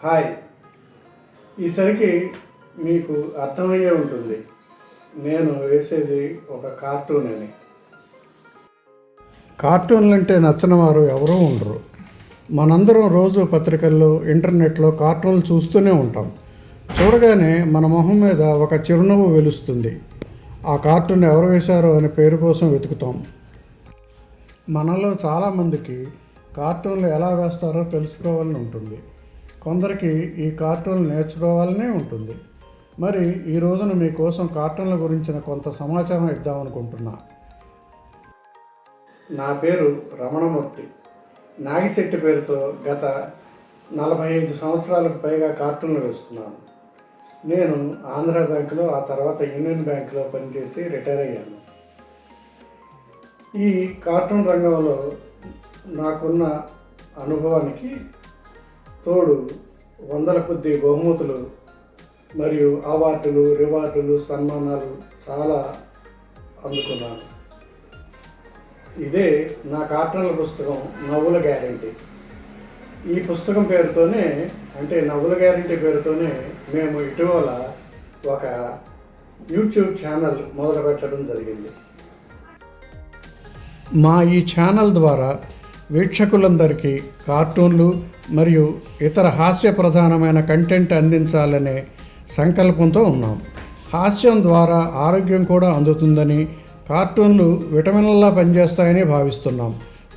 Hi. ఈసరికి మీకు అర్థమయ్యే ఉంటుంది నేను వేసేది ఒక కార్టూన్ అని. కార్టూన్లు అంటే నచ్చని వారు ఎవరూ ఉండరు. మనందరం రోజు పత్రికల్లో, ఇంటర్నెట్లో కార్టూన్లు చూస్తూనే ఉంటాం. చూడగానే మన మొహం మీద ఒక చిరునవ్వు వెలుస్తుంది. ఆ కార్టూన్ ఎవరు వేశారో అనే పేరు కోసం వెతుకుతాం. మనలో చాలామందికి కార్టూన్లు ఎలా వేస్తారో తెలుసుకోవాలని ఉంటుంది. కొందరికి ఈ కార్టూన్లు నేర్చుకోవాలనే ఉంటుంది. మరి ఈ రోజున మీకోసం కార్టూన్ల గురించిన కొంత సమాచారం ఇద్దామనుకుంటున్నా. నా పేరు రమణమూర్తి. నాగిశెట్టి పేరుతో గత 45 సంవత్సరాలకు పైగా కార్టూన్లు వేస్తున్నాను. నేను ఆంధ్ర బ్యాంకులో, ఆ తర్వాత యూనియన్ బ్యాంకులో పనిచేసి రిటైర్ అయ్యాను. ఈ కార్టూన్ రంగంలో నాకున్న అనుభవానికి తోడు వందల కొద్ది బహుమతులు మరియు అవార్డులు, రివార్డులు, సన్మానాలు చాలా అందుకున్నాను. ఇదే నా కార్టూన్ల పుస్తకం నవ్వుల గ్యారెంటీ. ఈ పుస్తకం పేరుతోనే, అంటే నవ్వుల గ్యారెంటీ పేరుతోనే మేము ఇటీవల ఒక యూట్యూబ్ ఛానల్ మొదలు పెట్టడం జరిగింది. మా ఈ ఛానల్ ద్వారా వీక్షకులందరికీ కార్టూన్లు మరియు ఇతర హాస్య ప్రధానమైన కంటెంట్ అందించాలనే సంకల్పంతో ఉన్నాం. హాస్యం ద్వారా ఆరోగ్యం కూడా అందుతుందని, కార్టూన్లు విటమిన్లలా పనిచేస్తాయని భావిస్తున్నాం.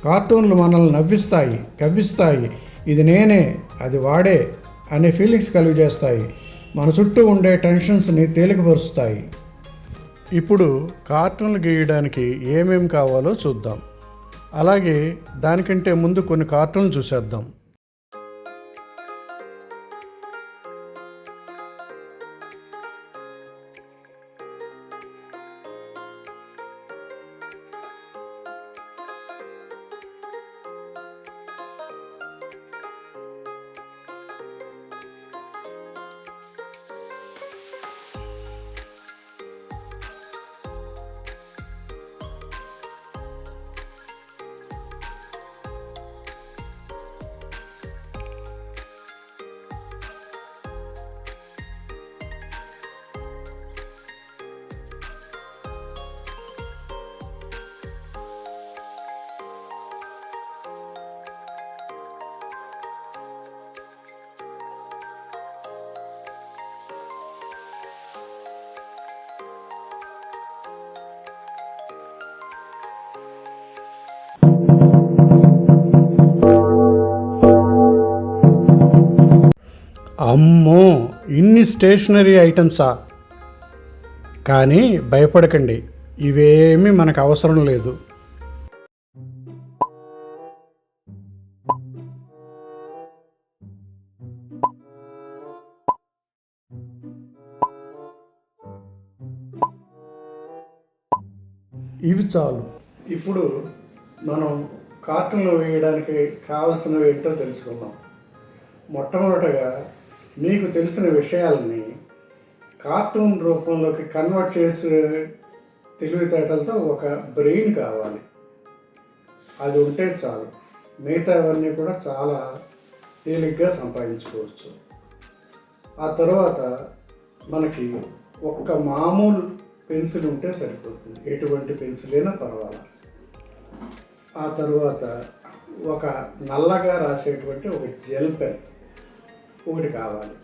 కార్టూన్లు మనల్ని నవ్విస్తాయి, కవ్విస్తాయి, ఇది నేనే, అది వాడే అనే ఫీలింగ్స్ కలుగజేస్తాయి. మన చుట్టూ ఉండే టెన్షన్స్ని తేలికపరుస్తాయి. ఇప్పుడు కార్టూన్లు గీయడానికి ఏమేమి కావాలో చూద్దాం. అలాగే దానికంటే ముందు కొన్ని కార్టూన్లు చూసేద్దాం. అమ్మో, ఇన్ని స్టేషనరీ ఐటమ్సా? కానీ భయపడకండి, ఇవేమీ మనకు అవసరం లేదు. ఇవి చాలు. ఇప్పుడు మనం కార్టూన్లు వేయడానికి కావలసినవి ఏంటో తెలుసుకుందాం. మొట్టమొదటగా మీకు తెలిసిన విషయాలని కార్టూన్ రూపంలోకి కన్వర్ట్ చేసే తెలివితేటలతో ఒక బ్రెయిన్ కావాలి. అది ఉంటే చాలు, మిగతావన్నీ కూడా చాలా తేలిగ్గా సంపాదించుకోవచ్చు. ఆ తర్వాత మనకి ఒక్క మామూలు పెన్సిల్ ఉంటే సరిపోతుంది, ఎటువంటి పెన్సిల్ అయినా పర్వాలేదు. ఆ తర్వాత ఒక నల్లగా రాసేటువంటి ఒక జెల్ పెన్ ఒకటి కావాలి.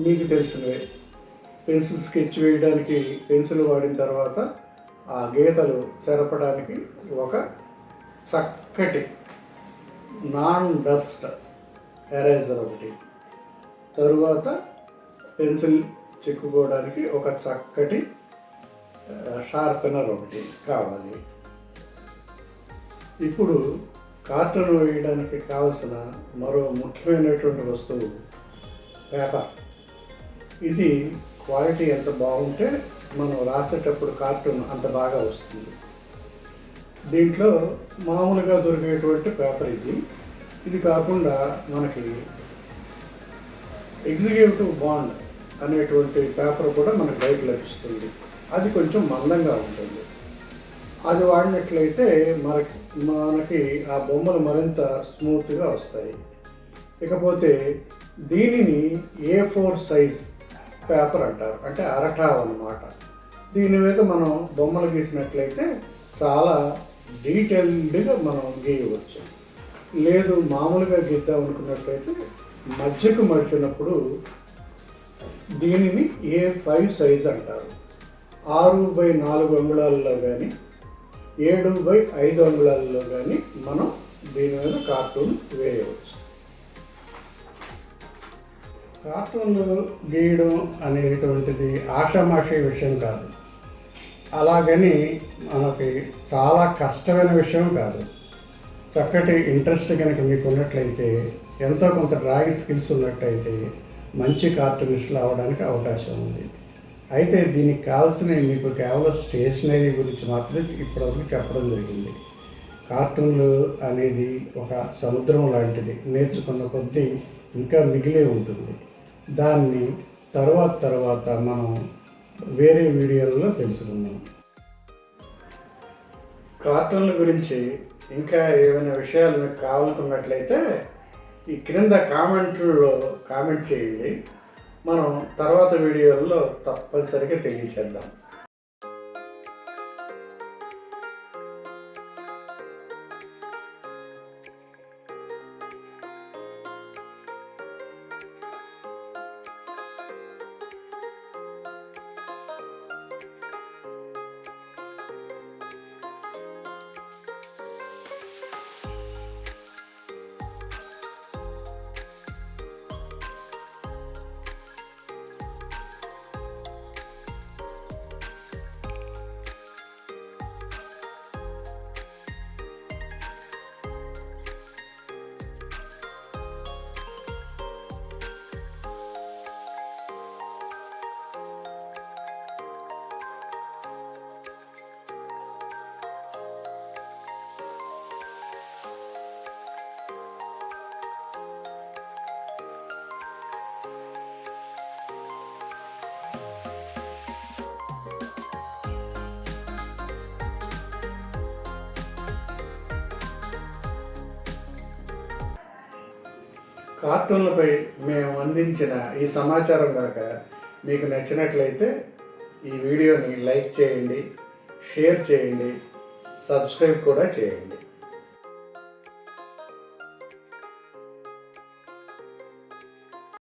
మీకు తెలిసినవే, పెన్సిల్ స్కెచ్ వేయడానికి పెన్సిల్ వాడిన తర్వాత ఆ గీతలు చెరపడానికి ఒక చక్కటి నాన్ డస్ట్ ఎరేజర్ ఒకటి, తరువాత పెన్సిల్ చెక్కుకోవడానికి ఒక చక్కటి షార్పెనర్ ఒకటి కావాలి. ఇప్పుడు కార్టూన్ వేయడానికి కావలసిన మరో ముఖ్యమైనటువంటి వస్తువు పేపర్. ఇది క్వాలిటీ ఎంత బాగుంటే మనం రాసేటప్పుడు కార్టూన్ అంత బాగా వస్తుంది. దీంట్లో మామూలుగా దొరికేటువంటి పేపర్ ఇది కాకుండా మనకి ఎగ్జిక్యూటివ్ బాండ్ అనేటువంటి పేపర్ కూడా మనకు బయట లభిస్తుంది. అది కొంచెం మందంగా ఉంటుంది. అది వాడినట్లయితే మనకి ఆ బొమ్మలు మరింత స్మూత్గా వస్తాయి. ఇకపోతే దీనిని A4 సైజ్ పేపర్ అంటారు, అంటే అరటావ్ అన్నమాట. దీని మీద మనం బొమ్మలు గీసినట్లయితే చాలా డీటెయిల్డ్గా మనం గీయవచ్చు. లేదు మామూలుగా గీద్దాం అనుకున్నట్లయితే మధ్యకు మడిచినప్పుడు దీనిని A5 సైజ్ అంటారు. 6/4 అంగుళాల్లో కానీ 7/5 అంగుళాల్లో కానీ మనం దీని మీద కార్టూన్ వేయవచ్చు. కార్టూన్లు గీయడం అనేటువంటిది ఆషామాషి విషయం కాదు, అలాగని మనకి చాలా కష్టమైన విషయం కాదు. చక్కటి ఇంట్రెస్ట్ కనుక మీకు ఉన్నట్లయితే, ఎంతో కొంత డ్రాయింగ్ స్కిల్స్ ఉన్నట్టయితే మంచి కార్టూనిస్టులు అవ్వడానికి అవకాశం ఉంది. అయితే దీనికి కావాల్సిన మీకు కేవలం స్టేషనరీ గురించి మాత్రమే ఇప్పటివరకు చెప్పడం జరిగింది. కార్టూన్లు అనేది ఒక సముద్రం లాంటిది, నేర్చుకున్న కొద్దీ ఇంకా మిగిలే ఉంటుంది. దాన్ని తర్వాత మనం వేరే వీడియోలలో తెలుసుకుందాం. కార్టూన్ల గురించి ఇంకా ఏమైనా విషయాలు మీకు కావాలనుకున్నట్లయితే ఈ క్రింద కామెంట్లో కామెంట్ చేయండి. మనం తర్వాత వీడియోల్లో తప్పనిసరిగా తెలియచేద్దాం. కార్టూన్లపై మేము అందించిన ఈ సమాచారం కనుక మీకు నచ్చినట్లయితే ఈ వీడియోని లైక్ చేయండి, షేర్ చేయండి, సబ్స్క్రైబ్ కూడా చేయండి.